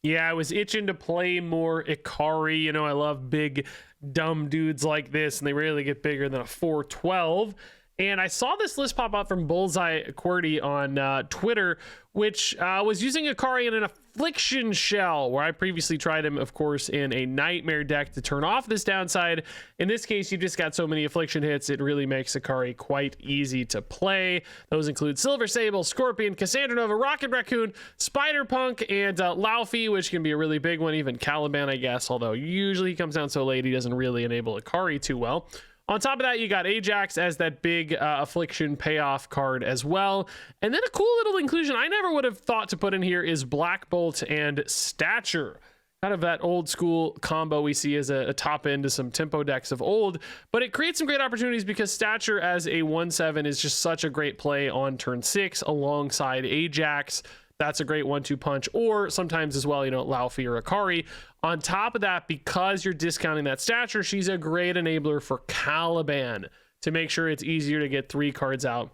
Yeah, I was itching to play more Ikari. You know, I love big, dumb dudes like this, and they rarely get bigger than a 412. And I saw this list pop up from Bullseye QWERTY on Twitter, which was using Ikari in an Affliction shell, where I previously tried him, of course, in a Nightmare deck to turn off this downside. In this case, you just got so many Affliction hits, it really makes Ikari quite easy to play. Those include Silver Sable, Scorpion, Cassandra Nova, Rocket Raccoon, Spider Punk, and Laufey, which can be a really big one, even Caliban, I guess, although usually he comes down so late he doesn't really enable Ikari too well. On top of that, you got Ajax as that big Affliction payoff card as well. And then a cool little inclusion I never would have thought to put in here is Black Bolt and Stature. Kind of that old school combo we see as a top end to some tempo decks of old. But it creates some great opportunities because Stature as a 1/7 is just such a great play on turn 6 alongside Ajax. That's a great 1-2 punch, or sometimes as well, you know, Laufey or Ikari. On top of that, because you're discounting that Stature, she's a great enabler for Caliban to make sure it's easier to get 3 cards out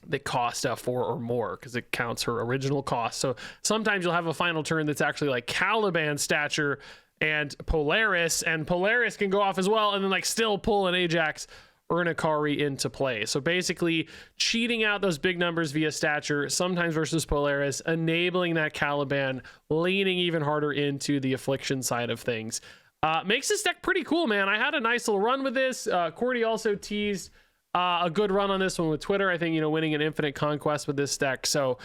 that cost 4 or more, because it counts her original cost. So sometimes you'll have a final turn that's actually like Caliban, Stature, and Polaris can go off as well, and then like still pull an Ajax or an Ikari into play. So basically cheating out those big numbers via Stature, sometimes versus Polaris, enabling that Caliban, leaning even harder into the Affliction side of things. Makes this deck pretty cool, man. I had a nice little run with this. QWERTY also teased a good run on this one with Twitter. I think, you know, winning an Infinite Conquest with this deck. So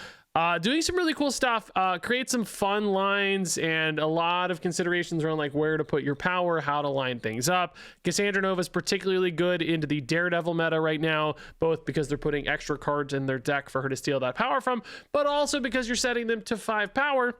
doing some really cool stuff, create some fun lines and a lot of considerations around like where to put your power, how to line things up. Cassandra Nova is particularly good into the Daredevil meta right now, both because they're putting extra cards in their deck for her to steal that power from, but also because you're setting them to 5 power,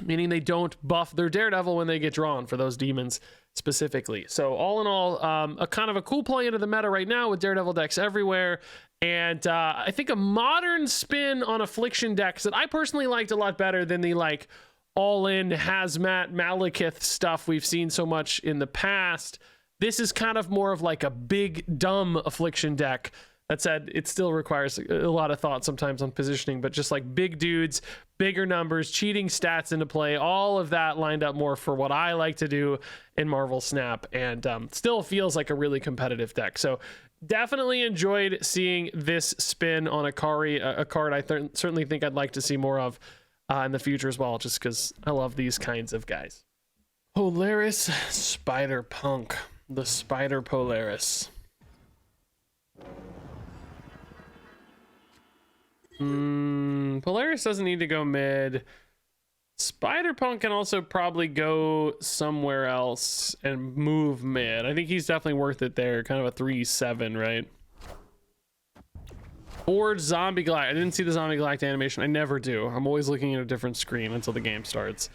meaning they don't buff their Daredevil when they get drawn for those demons specifically. So all in all, a kind of a cool play into the meta right now with Daredevil decks everywhere. And I think a modern spin on Affliction decks that I personally liked a lot better than the like all-in Hazmat Malekith stuff we've seen so much in the past. This is kind of more of like a big dumb Affliction deck. That said, it still requires a lot of thought sometimes on positioning, but just like big dudes, bigger numbers, cheating stats into play, all of that lined up more for what I like to do in Marvel Snap, and still feels like a really competitive deck. So definitely enjoyed seeing this spin on Ikari, a card I certainly think I'd like to see more of in the future as well, just because I love these kinds of guys. Polaris Spider Punk, the Spider Polaris. Polaris doesn't need to go mid. Spider-Punk can also probably go somewhere else and move mid. I think he's definitely worth it there. Kind of a 3/7, right? Or Zombie Galactic. I didn't see the Zombie Galactic animation. I never do. I'm always looking at a different screen until the game starts.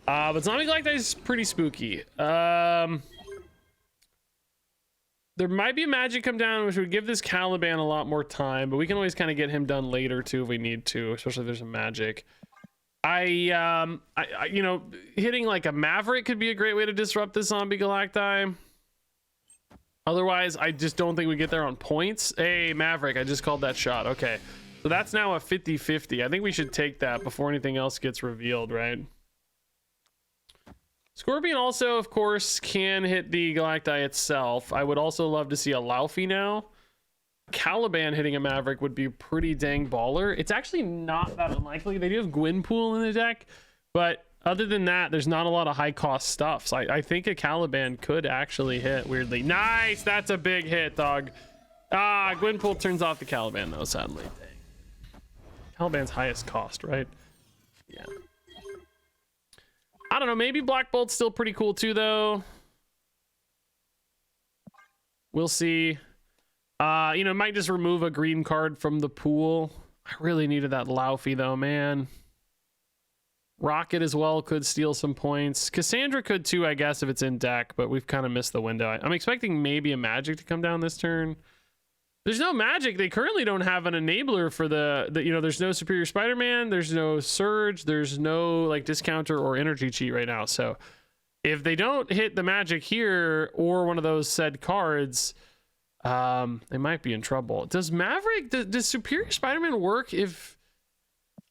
But Zombie Galactic is pretty spooky. There might be a magic come down, which would give this Caliban a lot more time, but we can always kind of get him done later too if we need to, especially if there's a magic. I you know, hitting like a Maverick could be a great way to disrupt the Zombie Galacti. Otherwise, I just don't think we get there on points. Hey, Maverick, I just called that shot. Okay, so that's now a 50-50. I think we should take that before anything else gets revealed, right? Scorpion also, of course, can hit the Galacti itself. I would also love to see a Laufey now. Caliban hitting a Maverick would be pretty dang baller. It's actually not that unlikely. They do have Gwynpool in the deck, but other than that, there's not a lot of high cost stuff. So I think a Caliban could actually hit weirdly. Nice! That's a big hit, dog. Gwynpool turns off the Caliban though, sadly. Dang. Caliban's highest cost, right? Yeah. I don't know, maybe Black Bolt's still pretty cool too, though. We'll see. You know, might just remove a green card from the pool. I really needed that Laufey, though, man. Rocket as well could steal some points. Cassandra could too, I guess, if it's in deck, but we've kind of missed the window. I'm expecting maybe a magic to come down this turn. There's no magic. They currently don't have an enabler for the you know, there's no Superior Spider-Man, there's no Surge, there's no like discounter or energy cheat right now. So if they don't hit the magic here or one of those said cards, they might be in trouble. Does Maverick, does Superior Spider-Man work if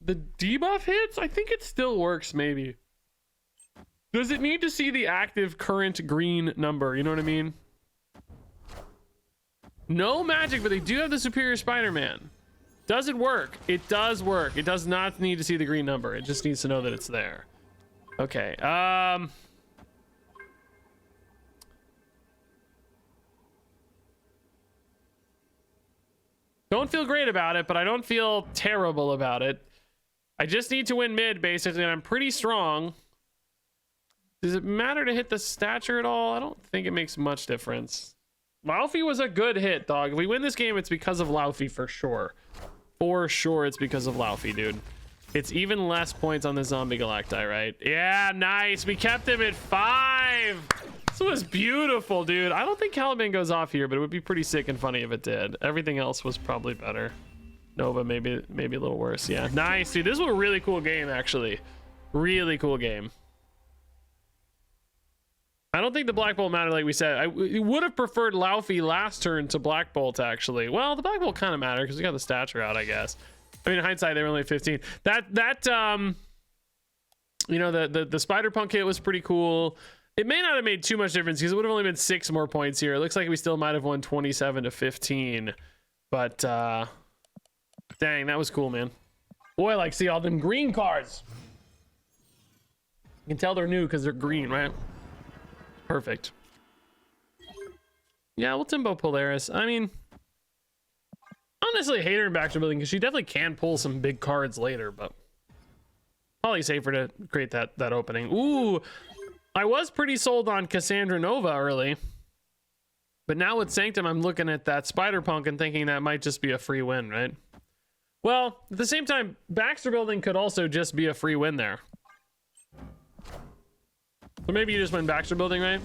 the debuff hits? I think it still works, maybe. Does it need to see the active current green number? You know what I mean? No magic, but they do have the superior Spider-Man. Does it work? It does work. It does not need to see the green number. It just needs to know that it's there. Okay. Don't feel great about it, but I don't feel terrible about it. I just need to win mid, basically, and I'm pretty strong. Does it matter to hit the stature at all? I don't think it makes much difference. Laufey was a good hit, dog. If we win this game, it's because of Laufey for sure. For sure, it's because of Laufey, dude. It's even less points on the Zombie Galacti, right? Yeah, nice. We kept him at 5. This was beautiful, dude. I don't think Caliban goes off here, but it would be pretty sick and funny if it did. Everything else was probably better. Nova, maybe a little worse. Yeah, nice, dude. This was a really cool game, actually. Really cool game. I don't think the Black Bolt mattered, like we said. I would have preferred Laufey last turn to Black Bolt, actually. Well, the Black Bolt kind of mattered because we got the stature out, I guess. I mean, in hindsight, they were only 15. You know, the Spider-Punk hit was pretty cool. It may not have made too much difference because it would have only been 6 more points here. It looks like we still might have won 27 to 15. But, dang, that was cool, man. Boy, I like see all them green cards. You can tell they're new because they're green, right? Perfect. Yeah, we'll Timbo Polaris. I mean, I don't necessarily hate her in Baxter Building because she definitely can pull some big cards later, but probably safer to create that opening. Ooh, I was pretty sold on Cassandra Nova early, but now with Sanctum, I'm looking at that Spider-Punk and thinking that might just be a free win, right? Well, at the same time, Baxter Building could also just be a free win there. So maybe you just win Baxter Building, right?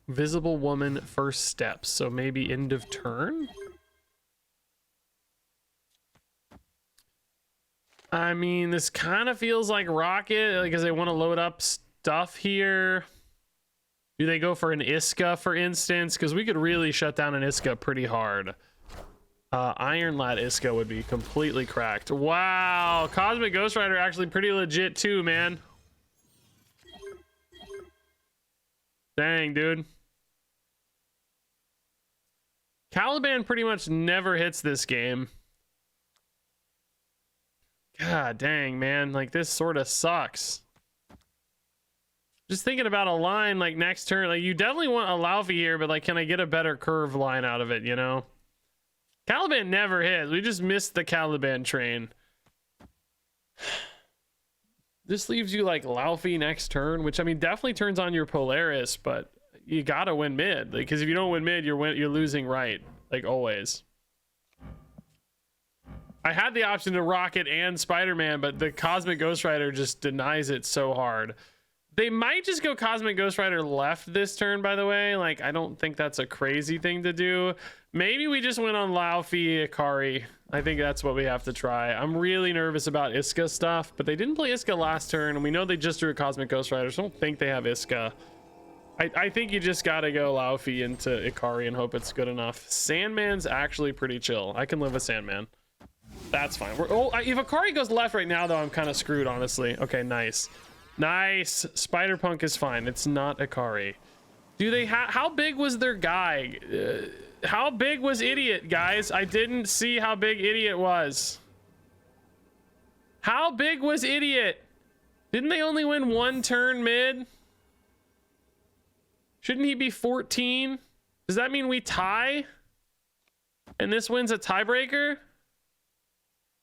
Visible Woman first steps. So maybe end of turn? I mean, this kind of feels like Rocket, because they want to load up stuff here. Do they go for an Iska, for instance? Because we could really shut down an Iska pretty hard. Iron Lad Iska would be completely cracked. Wow, Cosmic Ghost Rider actually pretty legit too, man. Dang, dude. Caliban pretty much never hits this game. God dang, man. Like, this sort of sucks. Just thinking about a line like next turn. Like, you definitely want a Laufey here, but like, can I get a better curve line out of it, you know? Caliban never hits. We just missed the Caliban train. This leaves you like Laufey next turn, which I mean definitely turns on your Polaris, but you gotta win mid. Because if you don't win mid, you're losing right, like always. I had the option to Rocket and Spider-Man, but the Cosmic Ghost Rider just denies it so hard. They might just go Cosmic Ghost Rider left this turn, by the way. Like, I don't think that's a crazy thing to do. Maybe we just went on Laufey Ikari. I think that's what we have to try. I'm really nervous about Iska stuff, but they didn't play Iska last turn, and we know they just drew a Cosmic Ghost Rider, so I don't think they have Iska. I think you just gotta go Laufey into Ikari and hope it's good enough. Sandman's actually pretty chill. I can live with Sandman. That's fine. If Ikari goes left right now, though, I'm kind of screwed, honestly. Okay, nice. Nice. Spider-Punk is fine. It's not Ikari. Do they how big was their guy? How big was Idiot, guys? I didn't see how big Idiot was. How big was Idiot? Didn't they only win 1 turn mid? Shouldn't he be 14? Does that mean we tie? And this wins a tiebreaker?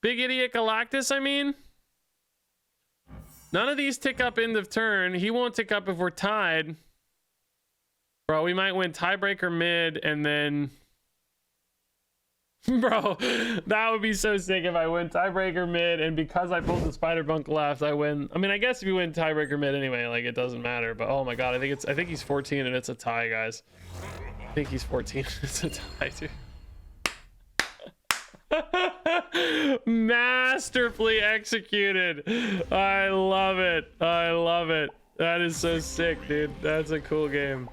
Big Idiot Galactus, I mean? None of these tick up end of turn. He won't tick up if we're tied. Bro, we might win tiebreaker mid and then... Bro, that would be so sick if I win tiebreaker mid and because I pulled the Spider-Punk left, I win. I mean, I guess if you win tiebreaker mid anyway, like, it doesn't matter. But oh my god, I think he's 14 and it's a tie, guys. I think he's 14 and it's a tie, dude. Masterfully executed. I love it. I love it. That is so sick, dude. That's a cool game.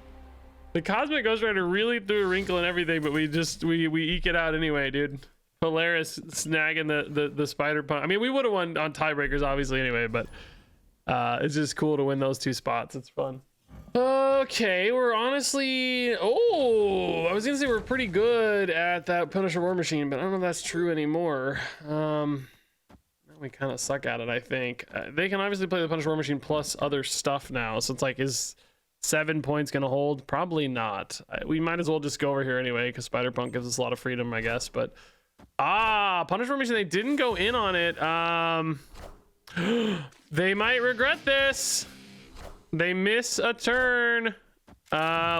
The Cosmic Ghost Rider really threw a wrinkle and everything, but we eke it out anyway, dude. Polaris snagging the Spider-Punk. I mean, we would have won on tiebreakers, obviously, anyway, but It's just cool to win those two spots. It's fun. Okay, we're honestly, oh, I was gonna say we're pretty good at that Punisher War Machine, but I don't know if that's true anymore. We kind of suck at it, I think. They can obviously play the Punisher War Machine plus other stuff now, so it's like, is 7 points gonna hold? Probably not. We might as well just go over here anyway, because Spider-Punk gives us a lot of freedom, I guess. But Punisher War Machine, they didn't go in on it. They might regret this. They miss a turn.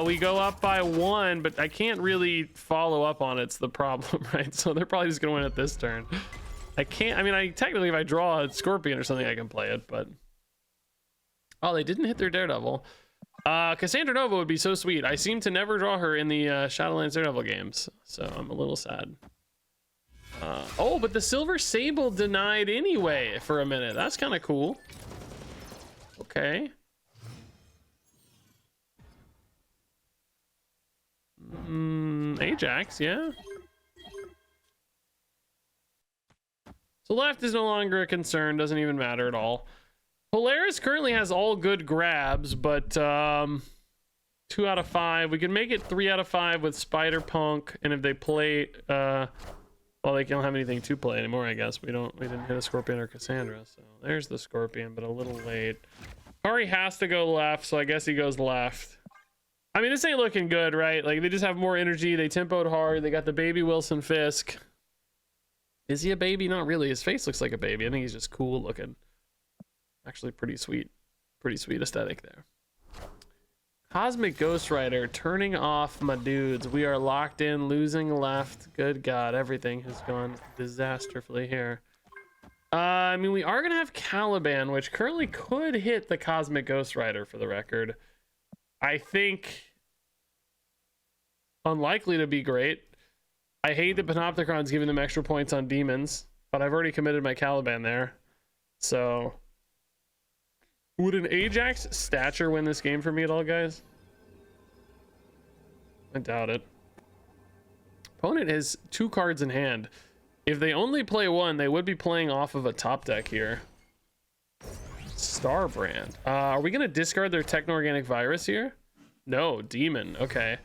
We go up by 1, but I can't really follow up on it's the problem, right? So they're probably just gonna win it this turn. I can't, I mean, I technically, if I draw a Scorpion or something, I can play it, but oh, they didn't hit their Daredevil. Cassandra Nova would be so sweet. I seem to never draw her in the Shadowlands Daredevil games, so I'm a little sad. Oh, but the Silver Sable denied anyway for a minute. That's kind of cool. Okay. Ajax, yeah. So left is no longer a concern, doesn't even matter at all. Polaris currently has all good grabs, but 2 out of 5. We can make it 3 out of 5 with Spider-Punk, and if they play, well, they don't have anything to play anymore, I guess. We didn't hit a Scorpion or Cassandra, so there's the Scorpion, but a little late. Kari has to go left, so I guess he goes left. I mean, this ain't looking good, right? Like, they just have more energy. They tempoed hard. They got the baby Wilson Fisk. Is he a baby? Not really. His face looks like a baby. I think he's just cool looking. Actually, pretty sweet aesthetic there. Cosmic Ghost Rider turning off my dudes. We are locked in, losing left. Good God, everything has gone disastrously here. I mean, we are going to have Caliban, which currently could hit the Cosmic Ghost Rider for the record. I think unlikely to be great. I hate that Panopticron's giving them extra points on demons, but I've already committed my Caliban there. So would an Ajax stature win this game for me at all, guys? I doubt it. Opponent has 2 cards in hand. If they only play 1, they would be playing off of a top deck here. Starbrand. Are we gonna discard their Techno-Organic Virus here? No, Demon. Okay.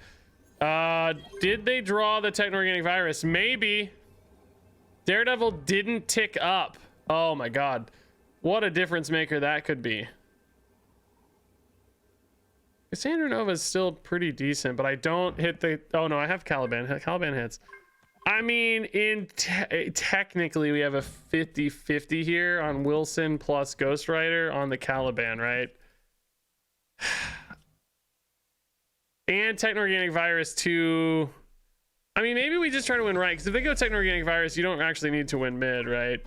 Did they draw the Techno-Organic Virus? Maybe. Daredevil didn't tick up. Oh my God. What a difference maker that could be. Cassandra Nova is still pretty decent, but I don't hit the... Oh no, I have Caliban. Caliban hits. I mean, technically we have a 50-50 here on Wilson plus Ghost Rider on the Caliban, right? And Techno-Organic Virus too. I mean, maybe we just try to win right, because if they go Techno-Organic Virus, you don't actually need to win mid, right?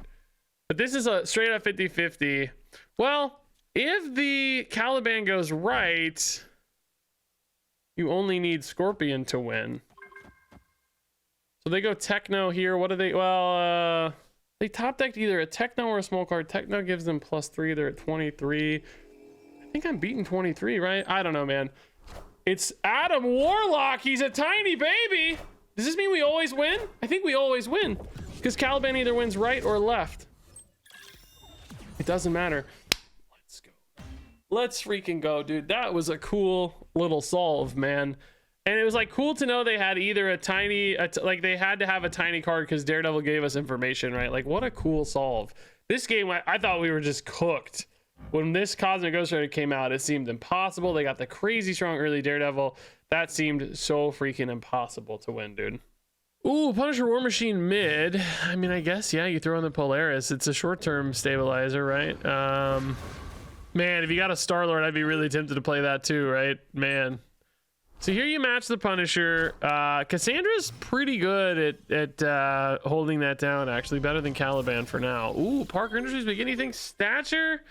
But this is a straight up 50-50. Well, if the Caliban goes right, you only need Scorpion to win. So they go Techno here. What do they... Well, they top decked either a Techno or a small card. Techno gives them +3. They're at 23. I think I'm beating 23, right? I don't know, man. It's Adam Warlock. He's a tiny baby. Does this mean we always win? I think we always win, because Caliban either wins right or left. It doesn't matter. Let's go. Let's freaking go, dude. That was a cool little solve, man. And it was like cool to know they had either a tiny, like they had to have a tiny card because Daredevil gave us information, right? Like, what a cool solve. This game, I thought we were just cooked. When this Cosmic Ghost Rider came out, it seemed impossible. They got the crazy strong early Daredevil. That seemed so freaking impossible to win, dude. Ooh, Punisher War Machine mid. I mean, I guess, yeah, you throw in the Polaris. It's a short-term stabilizer, right? Man, if you got a Star-Lord, I'd be really tempted to play that too, right? Man. So here you match the Punisher. Cassandra's pretty good at holding that down, actually. Better than Caliban for now. Ooh, Parker Industries beginning thing. Stature?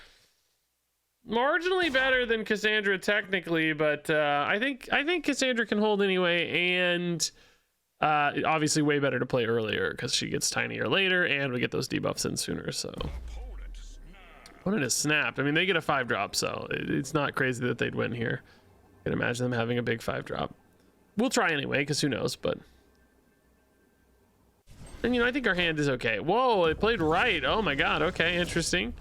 Marginally better than Cassandra technically, but I think Cassandra can hold anyway, and obviously way better to play earlier because she gets tinier later, and we get those debuffs in sooner. So opponent is snapped. I mean, they get a 5-drop, so it's not crazy that they'd win here. I can imagine them having a big 5-drop. We'll try anyway, because who knows, but... And, you know, I think our hand is okay. Whoa, it played right. Oh, my God. Okay, interesting.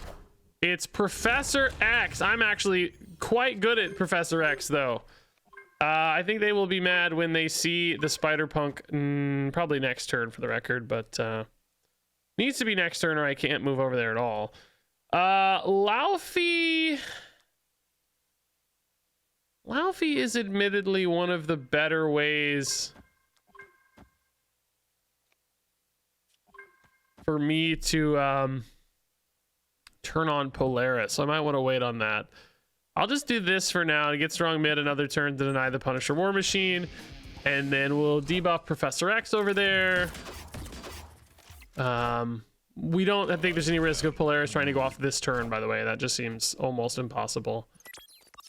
It's Professor X. I'm actually quite good at Professor X, though. I think they will be mad when they see the Spider-Punk, probably next turn for the record, but needs to be next turn or I can't move over there at all. Laufey is admittedly one of the better ways for me to turn on Polaris, so I might want to wait on that. I'll just do this for now to get strong mid another turn to deny the Punisher War Machine, and then we'll debuff Professor X over there. We don't, I think there's any risk of Polaris trying to go off this turn, by the way. That just seems almost impossible.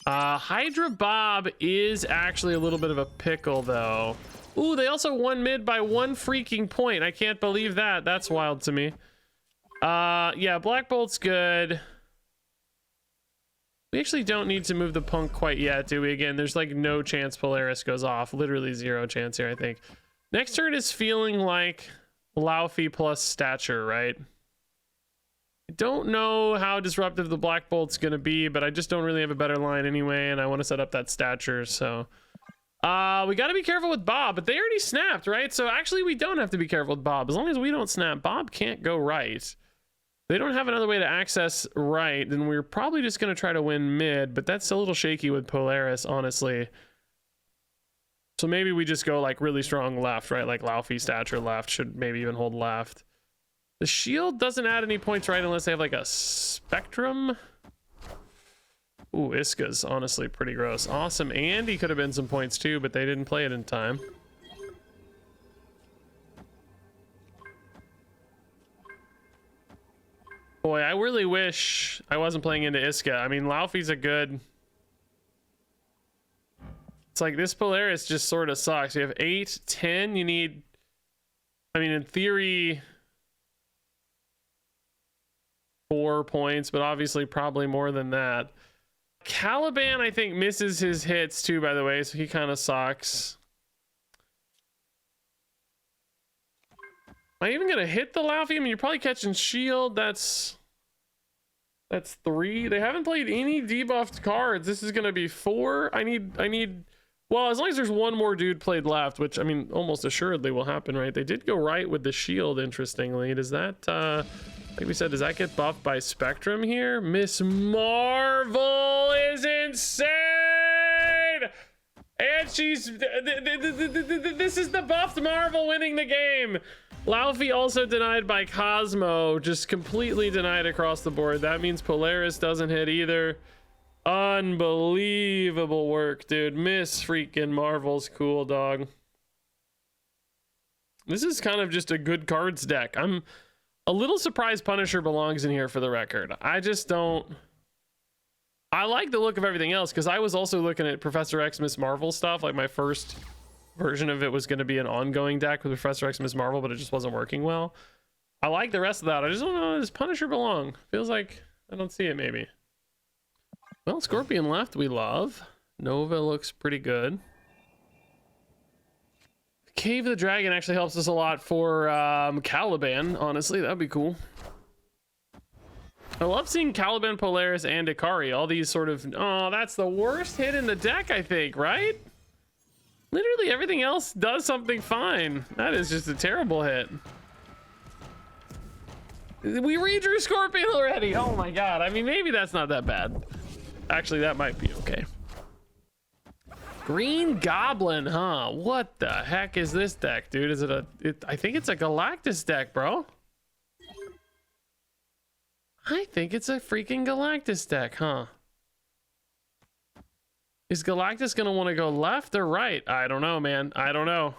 Hydra Bob is actually a little bit of a pickle, though. Ooh, they also won mid by 1 freaking point. I can't believe that. That's wild to me. Yeah, Black Bolt's good. We actually don't need to move the Punk quite yet, do we? Again, there's like no chance Polaris goes off. Literally 0 chance here, I think. Next turn is feeling like Laufey plus Stature, right? I don't know how disruptive the Black Bolt's gonna be, but I just don't really have a better line anyway, and I want to set up that Stature, so... we gotta be careful with Bob, but they already snapped, right? So actually we don't have to be careful with Bob. As long as we don't snap, Bob can't go right. They don't have another way to access right, then we're probably just going to try to win mid, but that's a little shaky with Polaris, honestly. So maybe we just go like really strong left, right? Like Laufey, Stature left, should maybe even hold left. The shield doesn't add any points, right? Unless they have like a Spectrum. Ooh, Iska's honestly pretty gross. Awesome. Andy could have been some points too, but they didn't play it in time. Boy, I really wish I wasn't playing into Iska. I mean, Laufey's a good... It's like this Polaris just sort of sucks. You have 8, 10, you need... I mean, in theory... 4 points, but obviously probably more than that. Caliban, I think, misses his hits too, by the way, so he kind of sucks. Am I even gonna hit the Laufey? I mean, you're probably catching shield. That's 3. They haven't played any debuffed cards. This is gonna be 4. I need. Well, as long as there's one more dude played left, which I mean, almost assuredly will happen, right? They did go right with the shield. Interestingly, does that? Like we said, does that get buffed by Spectrum here? Miss Marvel is insane, and she's. This is the buffed Marvel winning the game. Laufey also denied by Cosmo, just completely denied across the board. That means Polaris doesn't hit either. Unbelievable work, dude. Miss freaking Marvel's cool, dog. This is kind of just a good cards deck. I'm a little surprised Punisher belongs in here for the record. I just don't... I like the look of everything else, because I was also looking at Professor X Miss Marvel stuff, like my first... version of it was going to be an ongoing deck with Professor X and Ms. Marvel, but it just wasn't working well. I like the rest of that. I just don't know, does Punisher belong? Feels like I don't see it, maybe. Well, Scorpion left, we love. Nova looks pretty good. Cave of the Dragon actually helps us a lot for Caliban, honestly. That'd be cool. I love seeing Caliban, Polaris, and Ikari. All these sort of... Oh, that's the worst hit in the deck, I think, right? Literally everything else does something fine. That is just a terrible hit. We redrew Scorpion already. Oh my god. I mean, maybe that's not that bad. Actually, that might be okay. Green Goblin, huh? What the heck is this deck, dude? Is it a... I think it's a Galactus deck, bro. I think it's a freaking Galactus deck, huh? Is Galactus gonna want to go left or right? I don't know, man. I don't know.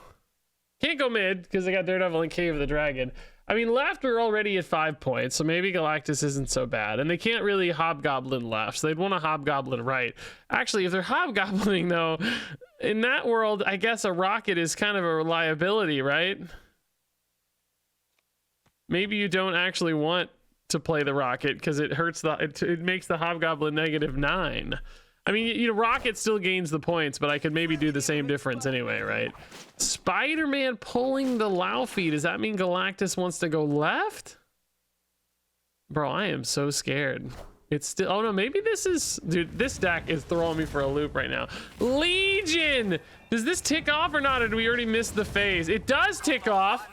Can't go mid because they got Daredevil and Cave of the Dragon. I mean, left we're already at 5 points, so maybe Galactus isn't so bad. And they can't really Hobgoblin left, so they'd want to Hobgoblin right. Actually, if they're Hobgoblining, though, in that world, I guess a Rocket is kind of a reliability, right? Maybe you don't actually want to play the Rocket because it hurts the... It makes the Hobgoblin -9. I mean, you know, Rocket still gains the points, but I could maybe do the same difference anyway, right? Spider-Man pulling the Laufey. Does that mean Galactus wants to go left? Bro, I am so scared. It's still, oh no, maybe this is, dude, this deck is throwing me for a loop right now. Legion! Does this tick off or not, or do we already miss the phase? It does tick off.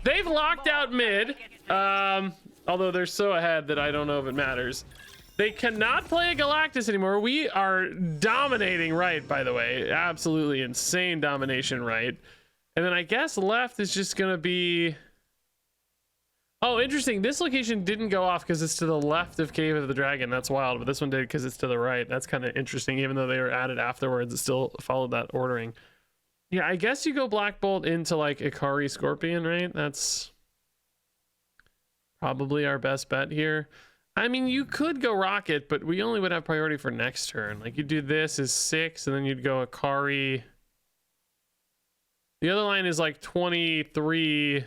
They've locked out mid. Although they're so ahead that I don't know if it matters. They cannot play a Galactus anymore. We are dominating right, by the way. Absolutely insane domination right. And then I guess left is just gonna be, oh, interesting. This location didn't go off because it's to the left of Cave of the Dragon. That's wild. But this one did because it's to the right. That's kind of interesting. Even though they were added afterwards, it still followed that ordering. Yeah, I guess you go Black Bolt into like Ikari Scorpion, right? That's probably our best bet here. I mean, you could go Rocket, but we only would have priority for next turn. Like, you do this is 6, and then you'd go Ikari. The other line is like 23.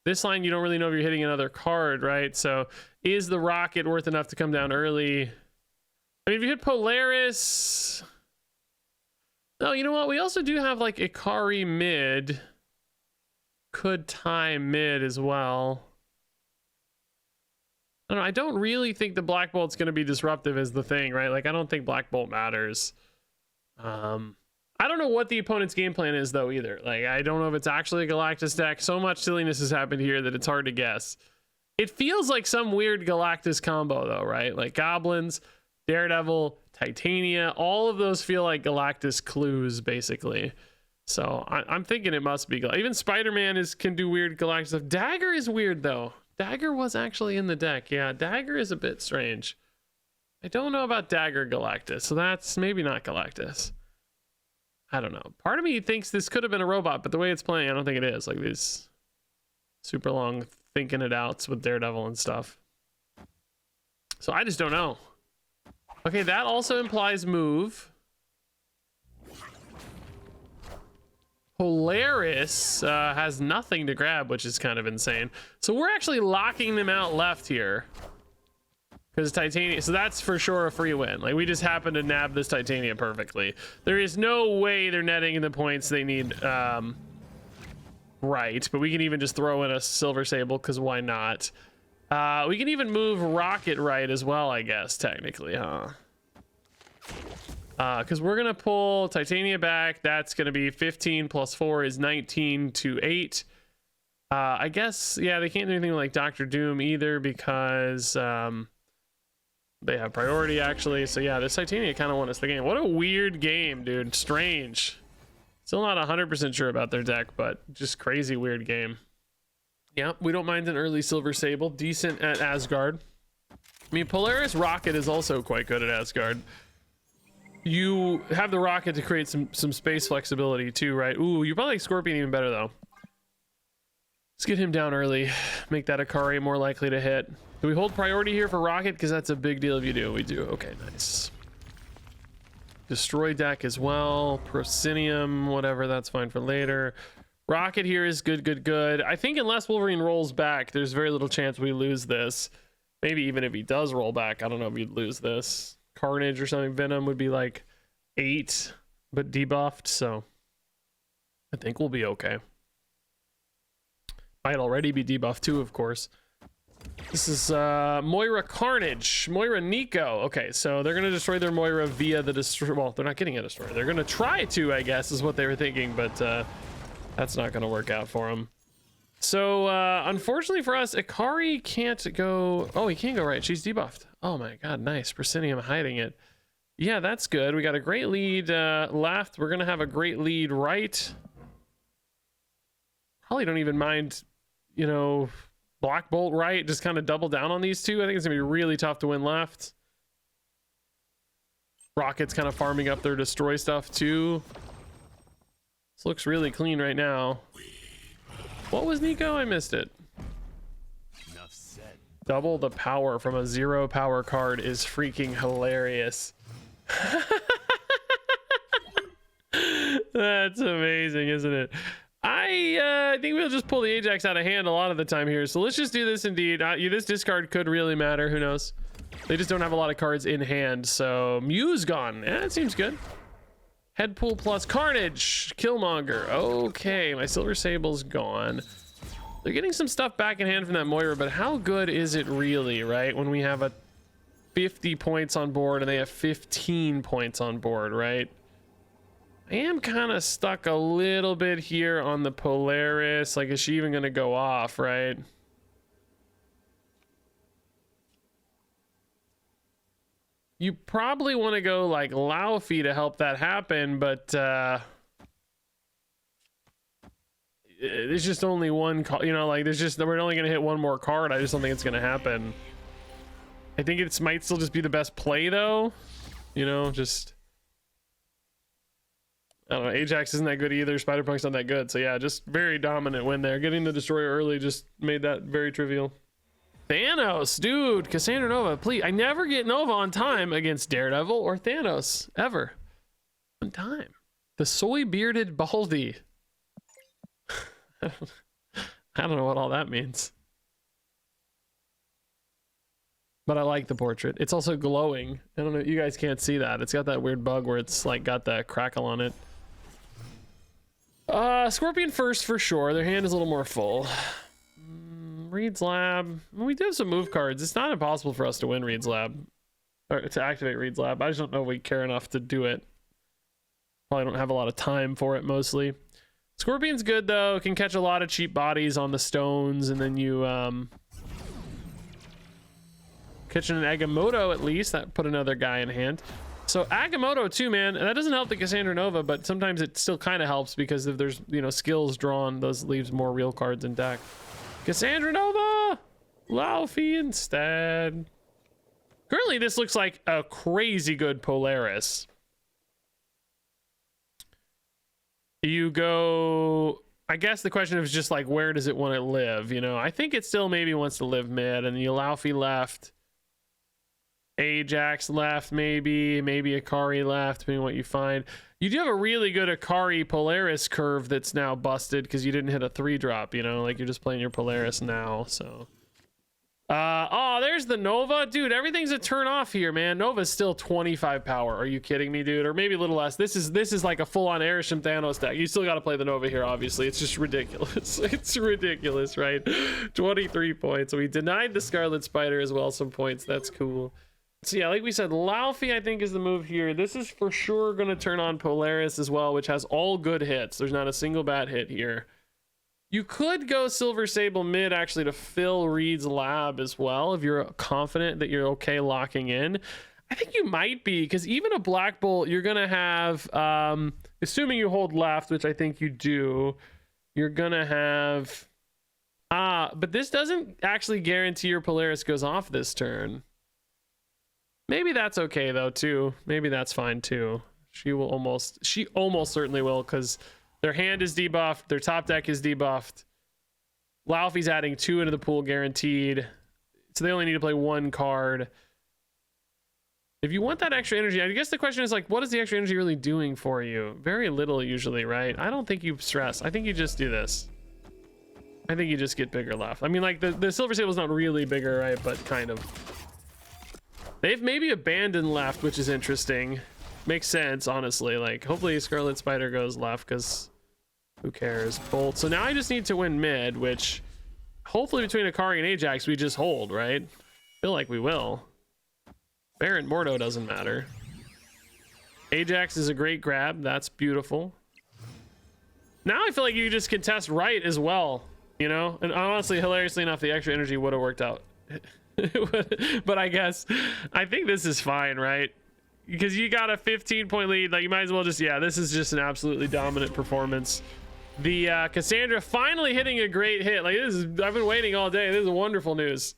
This line, you don't really know if you're hitting another card, right? So is the Rocket worth enough to come down early? I mean, if you hit Polaris... No, you know what? We also do have like Ikari mid. Could tie mid as well. I don't know, I don't really think the Black Bolt's going to be disruptive is the thing, right? Like, I don't think Black Bolt matters. I don't know what the opponent's game plan is, though, either. Like, I don't know if it's actually a Galactus deck. So much silliness has happened here that it's hard to guess. It feels like some weird Galactus combo, though, right? Like Goblins, Daredevil, Titania, all of those feel like Galactus clues, basically. So I'm thinking it must be. Even Spider-Man can do weird Galactus stuff. Dagger is weird, though. Dagger was actually in the deck. Yeah, Dagger is a bit strange. I don't know about Dagger Galactus, so that's maybe not Galactus. I don't know. Part of me thinks this could have been a robot, but the way it's playing, I don't think it is. Like these super long thinking it outs with Daredevil and stuff. So I just don't know. Okay, that also implies move. Polaris has nothing to grab, which is kind of insane. So we're actually locking them out left here. Because Titania, so that's for sure a free win. Like, we just happen to nab this Titania perfectly. There is no way they're netting the points they need, right, but we can even just throw in a Silver Sable, because why not? We can even move Rocket right as well, I guess, technically, huh? Because we're gonna pull Titania back. That's gonna be 15 plus 4 is 19 to 8. I guess, yeah, they can't do anything like Dr. Doom either because they have priority, actually. So yeah, this Titania kind of won us the game. What a weird game, dude. Strange. Still not 100% sure about their deck, but just crazy weird game. Yeah, we don't mind an early Silver Sable. Decent at Asgard. I mean, Polaris Rocket is also quite good at Asgard. You have the Rocket to create some space flexibility too, right? Ooh, you probably like Scorpion even better though. Let's get him down early. Make that Ikari more likely to hit. Do we hold priority here for Rocket? Because that's a big deal if you do. We do. Okay, nice. Destroy deck as well. Proscenium, whatever. That's fine for later. Rocket here is good, good, good. I think unless Wolverine rolls back, there's very little chance we lose this. Maybe even if he does roll back, I don't know if you'd lose this. Carnage or something. Venom would be like 8, but debuffed, so I think we'll be okay. Might already be debuffed too, of course. This is Moira Carnage, Moira Nico. Okay, so they're gonna destroy their Moira via the destroy. Well, they're not getting a destroyer. They're gonna try to, I guess, is what they were thinking, but that's not gonna work out for them. So unfortunately for us, Ikari can't go. Oh, he can't go right. She's debuffed. Oh my god, nice. Proscenium hiding it. Yeah, that's good. We got a great lead left. We're gonna have a great lead right. Probably don't even mind, you know, Black Bolt right. Just kind of double down on these two. I think it's gonna be really tough to win left. Rocket's kind of farming up their destroy stuff too. This looks really clean right now. What was Nico? I missed it. Double the power from a 0 power card is freaking hilarious. That's amazing, isn't it? I think we'll just pull the Ajax out of hand a lot of the time here. So let's just do this indeed. This discard could really matter. Who knows? They just don't have a lot of cards in hand. So Muse gone. Yeah, it seems good. Headpool plus Carnage. Killmonger. Okay, my Silver Sable's gone. They're getting some stuff back in hand from that Moira, but how good is it really, right? When we have a 50 points on board and they have 15 points on board, right? I am kind of stuck a little bit here on the Polaris. Like, is she even going to go off, right? You probably want to go like Laufey to help that happen, but there's just only one, you know, like we're only going to hit one more card. I just don't think it's going to happen. I think it might still just be the best play though. You know, just, I don't know. Ajax isn't that good either. Spider-Punk's not that good. So yeah, just very dominant win there. Getting the Destroyer early just made that very trivial. Thanos, dude, Cassandra Nova, please. I never get Nova on time against Daredevil or Thanos, ever. On time. The soy-bearded Baldy. I don't know what all that means. But I like the portrait. It's also glowing. I don't know, you guys can't see that. It's got that weird bug where it's like got that crackle on it. Scorpion first for sure. Their hand is a little more full. Reed's Lab. We do have some move cards. It's not impossible for us to win Reed's Lab. Or to activate Reed's Lab. I just don't know if we care enough to do it. Probably don't have a lot of time for it mostly. Scorpion's good though. Can catch a lot of cheap bodies on the stones, and then you catching an Agamotto at least. That put another guy in hand. So Agamotto too, man. And that doesn't help the Cassandra Nova, but sometimes it still kind of helps because if there's, you know, skills drawn, those leaves more real cards in deck. Cassandra Nova! Laufey instead. Currently, this looks like a crazy good Polaris. You go... I guess the question is just like, where does it want to live? You know, I think it still maybe wants to live mid, and you Laufey left. Ajax left, maybe Akari left, depending on what you find. You do have a really good Akari Polaris curve that's now busted because you didn't hit a 3-drop, you know, like you're just playing your Polaris now, so. Oh, there's the Nova. Dude, everything's a turn off here, man. Nova's still 25 power. Are you kidding me, dude? Or maybe a little less. This is like a full-on Airship Thanos deck. You still got to play the Nova here, obviously. It's just ridiculous. It's ridiculous, right? 23 points. We denied the Scarlet Spider as well some points. That's cool. So yeah, like we said, Laufey I think is the move here. This is for sure going to turn on Polaris as well, which has all good hits. There's not a single bad hit here. You could go Silver Sable mid actually to fill Reed's Lab as well if you're confident that you're okay locking in. I think you might be, because even a Black Bolt, you're going to have, assuming you hold left, which I think you do, you're going to have... but this doesn't actually guarantee your Polaris goes off this turn. Maybe that's okay though too. Maybe that's fine too. She almost certainly will, because their hand is debuffed, their top deck is debuffed. Laufey's adding 2 into the pool guaranteed, so they only need to play 1 card. If you want that extra energy, I guess the question is like, what is the extra energy really doing for you? Very little usually, right? I don't think you stress. I think you just do this. I think you just get bigger left. I mean, like the Silver Sable's not really bigger, right? But kind of. They've maybe abandoned left, which is interesting. Makes sense, honestly. Like, hopefully Scarlet Spider goes left, because who cares? Bolt. So now I just need to win mid, which hopefully between Akari and Ajax, we just hold, right? Feel like we will. Baron Mordo doesn't matter. Ajax is a great grab. That's beautiful. Now I feel like you just contest right as well, you know? And honestly, hilariously enough, the extra energy would have worked out. But I think this is fine, right? Because you got a 15-point lead, like you might as well just, yeah, this is just an absolutely dominant performance. The Cassandra finally hitting a great hit. Like, this is, I've been waiting all day. This is wonderful news.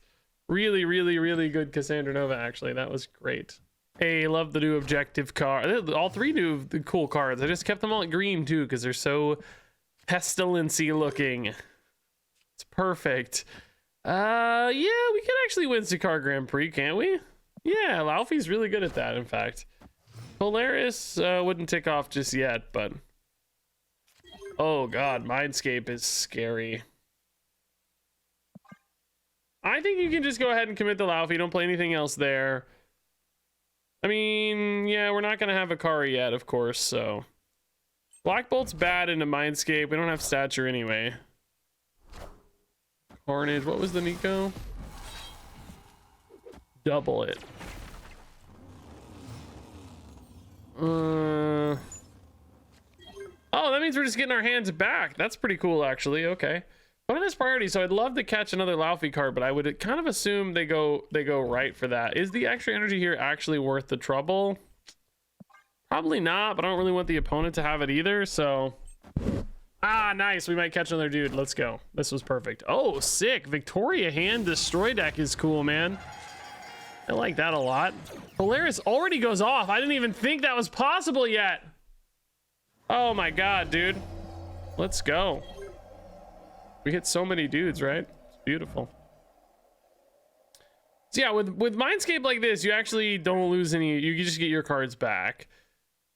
Really, really, really good Cassandra Nova, actually. That was great. Hey, love the new objective card. All 3 new cool cards. I just kept them all green too, because they're so pestilency looking. It's perfect. Yeah, we could actually win Sikaar Grand Prix, can't we? Yeah, Laufey's really good at that, in fact. Polaris wouldn't tick off just yet, but... Oh god, Mindscape is scary. I think you can just go ahead and commit the Laufey. Don't play anything else there. I mean, yeah, we're not going to have Akari yet, of course, so... Black Bolt's bad into Mindscape. We don't have Stature anyway. Carnage, what was the Nico? Double it. means we're just getting our hands back. That's pretty cool, actually. Okay. Bonus priority. So I'd love to catch another Laufey card, but I would kind of assume they go right for that. Is the extra energy here actually worth the trouble? Probably not, but I don't really want the opponent to have it either. So, nice. We might catch another dude. Let's go. This was perfect. Oh, sick. Victoria Hand Destroy deck is cool, man. I like that a lot. Polaris already goes off. I didn't even think that was possible yet. Oh my god, dude. Let's go. We hit so many dudes, right? It's beautiful. So yeah, with Mindscape like this, you actually don't lose any. You just get your cards back.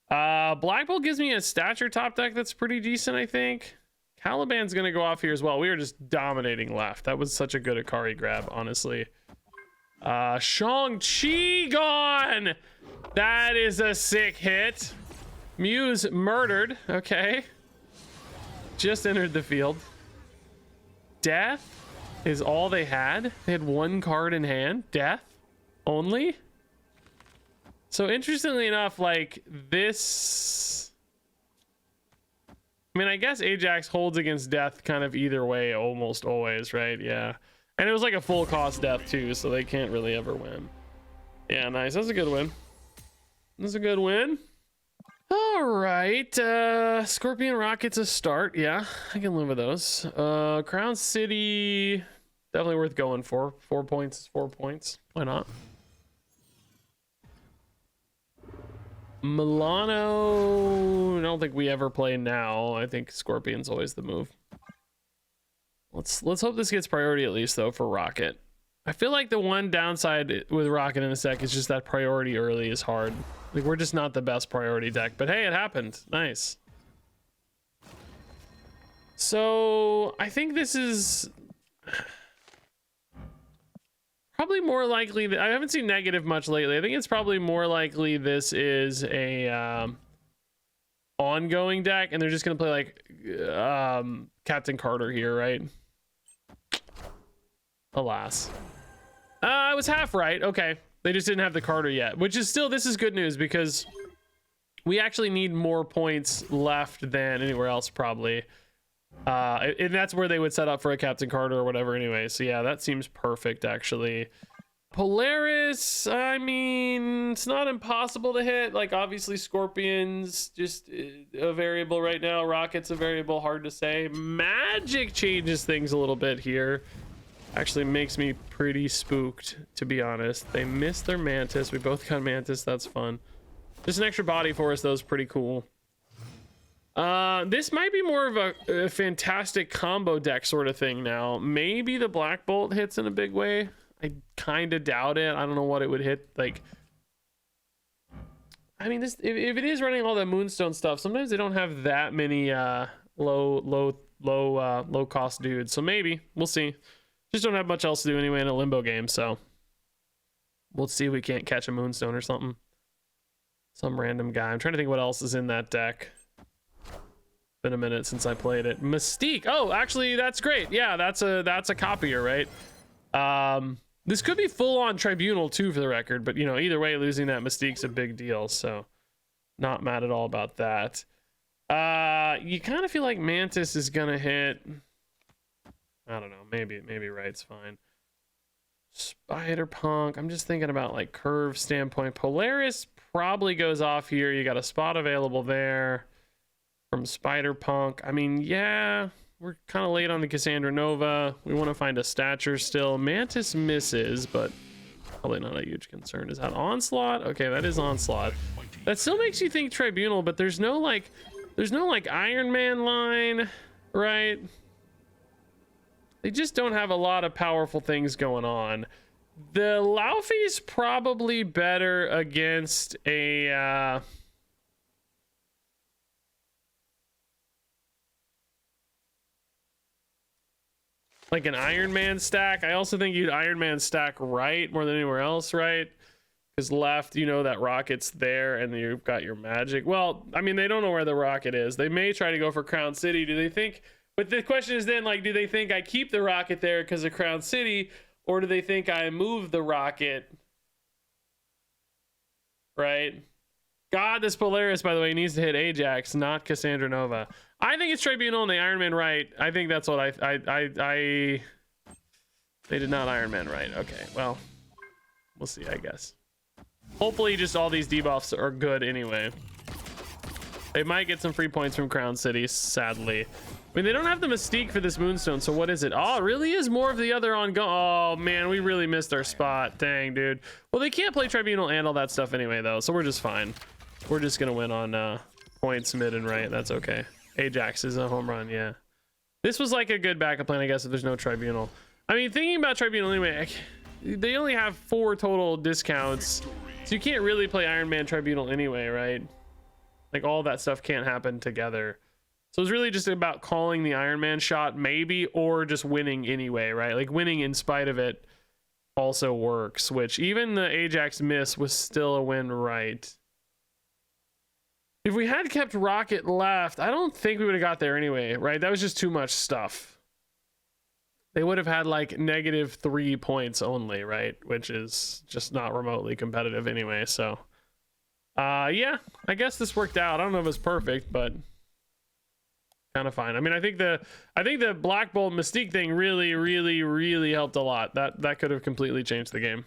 Black Bolt gives me a stature top deck that's pretty decent, I think. Caliban's gonna go off here as well. We are just dominating left. That was such a good Akari grab, honestly. Shang-Chi gone! That is a sick hit. Muse murdered. Okay. Just entered the field. Death is all they had. They had one card in hand. Death only. So interestingly enough, like this, I mean, I guess Ajax holds against death kind of either way, almost always, right? Yeah. And it was like a full cost death too, so they can't really ever win. Yeah, nice. That's a good win. That's a good win. All right. Scorpion Rocket's a start. Yeah, I can live with those. Crown City, definitely worth going for. 4 points is 4 points. Why not? Milano, I don't think we ever play now. I think Scorpion's always the move. Let's hope this gets priority at least though for Rocket. I feel like the one downside with Rocket in a sec is just that priority early is hard. Like we're just not the best priority deck, but hey, it happened. Nice. So I think this is probably more likely that I haven't seen negative much lately. I think it's probably more likely this is a ongoing deck and they're just gonna play like Captain Carter here, right? Alas. I was half right. Okay. They just didn't have the Carter yet, which is still, this is good news because we actually need more points left than anywhere else probably. And that's where they would set up for a Captain Carter or whatever anyway. So yeah, that seems perfect actually. Polaris, I mean, it's not impossible to hit. Like obviously Scorpion's just a variable right now. Rocket's a variable, hard to say. Magic changes things a little bit here. Actually makes me pretty spooked, to be honest. They missed their Mantis. We both got Mantis. That's fun. Just an extra body for us, though, is pretty cool. This might be more of a fantastic combo deck sort of thing now. Maybe the Black Bolt hits in a big way. I kind of doubt it. I don't know what it would hit. Like, I mean, this if it is running all the Moonstone stuff, sometimes they don't have that many low cost dudes. So maybe we'll see. Just don't have much else to do anyway in a limbo game, so we'll see if we can't catch a Moonstone or something. Some random guy. I'm trying to think what else is in that deck. Been a minute since I played it. Mystique. Oh, actually, that's great. Yeah, that's a copier, right? This could be full on Tribunal too, for the record, but you know, either way, losing that Mystique's a big deal, so not mad at all about that. You kind of feel like Mantis is gonna hit. I don't know. Maybe right's fine. Spider Punk. I'm just thinking about like curve standpoint. Polaris probably goes off here. You got a spot available there from Spider Punk. I mean, yeah, we're kind of late on the Cassandra Nova. We want to find a stature still. Mantis misses, but probably not a huge concern. Is that Onslaught? Okay, that is Onslaught. That still makes you think Tribunal, but there's no like Iron Man line, right? They just don't have a lot of powerful things going on. The Laufey's probably better against a like an Iron Man stack. I also think you'd Iron Man stack right more than anywhere else, right? Because left, you know that Rocket's there and you've got your magic. Well, I mean, they don't know where the Rocket is. They may try to go for Crown City. Do they think... But the question is then, like, do they think I keep the Rocket there because of Crown City, or do they think I move the Rocket, right? God, this Polaris, by the way, needs to hit Ajax, not Cassandra Nova. I think it's Tribunal and the Iron Man right. I think that's what I they did not Iron Man right. Okay, well, we'll see, I guess. Hopefully just all these debuffs are good anyway. They might get some free points from Crown City, sadly. I mean, they don't have the Mystique for this Moonstone, so what is it? Oh, it really is more of the other ongoing. Oh, man, we really missed our spot. Dang, dude. Well, they can't play Tribunal and all that stuff anyway, though, so we're just fine. We're just going to win on points, mid, and right. That's okay. Ajax is a home run, yeah. This was like a good backup plan, I guess, if there's no Tribunal. I mean, thinking about Tribunal anyway, they only have 4 total discounts, so you can't really play Iron Man Tribunal anyway, right? Like, all that stuff can't happen together. So it's really just about calling the Iron Man shot, maybe, or just winning anyway, right? Like, winning in spite of it also works, which even the Ajax miss was still a win, right? If we had kept Rocket left, I don't think we would have got there anyway, right? That was just too much stuff. They would have had like -3 points only, right? Which is just not remotely competitive anyway, so... yeah, I guess this worked out. I don't know if it's perfect, but kind of fine. I mean, I think the Black Bolt Mystique thing really helped a lot. That could have completely changed the game.